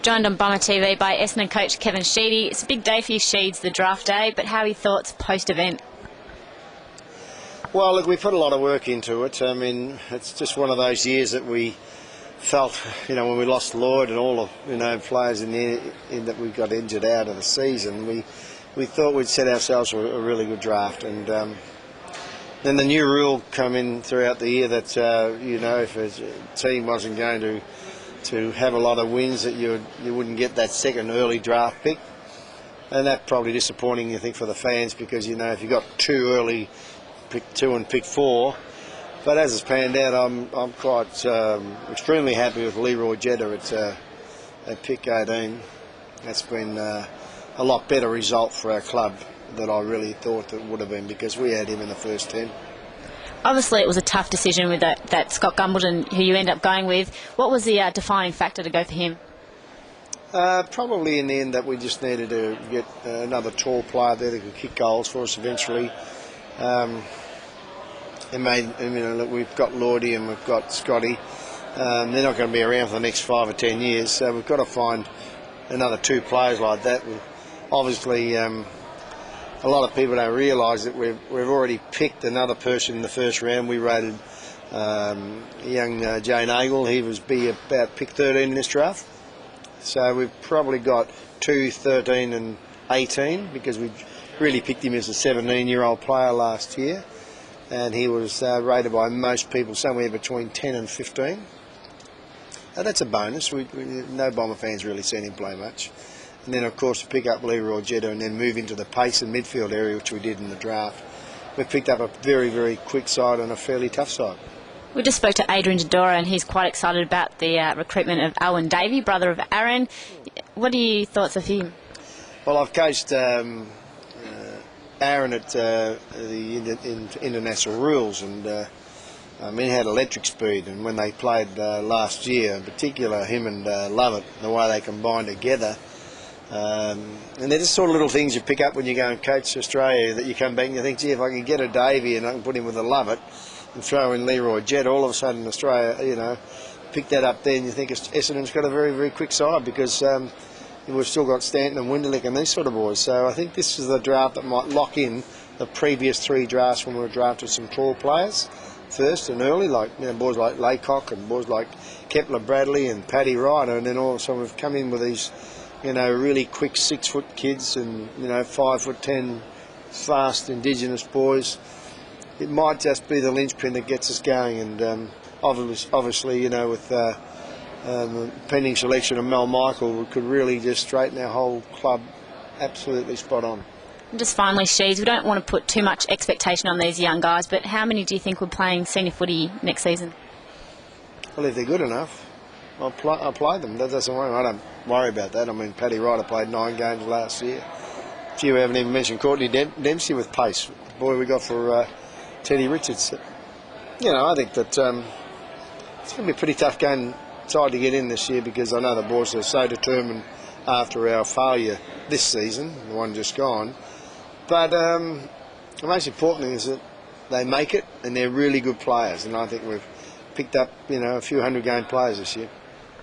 Joined on Bomber TV by Essendon coach Kevin Sheedy. It's a big day for you, Sheeds, the draft day, but how are your thoughts post-event? Well, look, we put a lot of work into it. I mean, it's just one of those years that we felt, when we lost Lloyd and all the, players in that we got injured out of the season, we thought we'd set ourselves a really good draft. And then the new rule come in throughout the year that, if a team wasn't going to have a lot of wins, that you wouldn't get that second early draft pick. And that's probably disappointing, I think, for the fans, because, if you got too early, pick 2 and pick 4. But as it's panned out, I'm quite extremely happy with Leroy Jetta at pick 18. That's been a lot better result for our club than I really thought it would have been, because we had him in the first 10. Obviously, it was a tough decision with that Scott Gumbleton, who you end up going with. What was the defining factor to go for him? Probably in the end that we just needed to get another tall player there that could kick goals for us eventually. We've got Lloydie and we've got Scotty. They're not going to be around for the next 5 or 10 years, so we've got to find another 2 players like that. Obviously, a lot of people don't realise that we've already picked another person in the first round. We rated young Jane Nagel. He was about pick 13 in this draft. So we've probably got 2, 13 and 18, because we really picked him as a 17-year-old player last year. And he was rated by most people somewhere between 10 and 15. That's a bonus. No Bomber fans really seen him play much. And then, of course, to pick up Leroy Jetta and then move into the pace and midfield area, which we did in the draft. We've picked up a very, very quick side and a fairly tough side. We just spoke to Adrian Dodora, and he's quite excited about the recruitment of Owen Davey, brother of Aaron. What are your thoughts of him? Well, I've coached Aaron at the international rules, and he had electric speed. And when they played last year, in particular, him and Lovett, the way they combined together. And they're just sort of little things you pick up when you go and coach Australia, that you come back and you think, gee, if I can get a Davey and I can put him with a Lovett and throw in Leroy Jett, all of a sudden Australia, pick that up there, and you think Essendon's got a very, very quick side, because we've still got Stanton and Winderlick and these sort of boys. So I think this is the draft that might lock in the previous 3 drafts when we drafted some tall players first and early, like boys like Laycock and boys like Kepler Bradley and Paddy Ryder, and then all of a sudden we've come in with these really quick 6-foot kids and 5'10" fast Indigenous boys. It might just be the linchpin that gets us going, and obviously with pending selection of Mel Michael, we could really just straighten our whole club absolutely spot on. And just finally, Sheeds, we don't want to put too much expectation on these young guys, but how many do you think will be playing senior footy next season? Well, if they're good enough, I'll play them. That doesn't worry. I don't worry about that. I mean, Paddy Ryder played 9 games last year. A few haven't even mentioned Courtney Dempsey with pace. The boy we got for Teddy Richards. I think that it's going to be a pretty tough game side to get in this year, because I know the boys are so determined after our failure this season, the one just gone. But the most important thing is that they make it, and they're really good players. And I think we've picked up, a few 100-game players this year.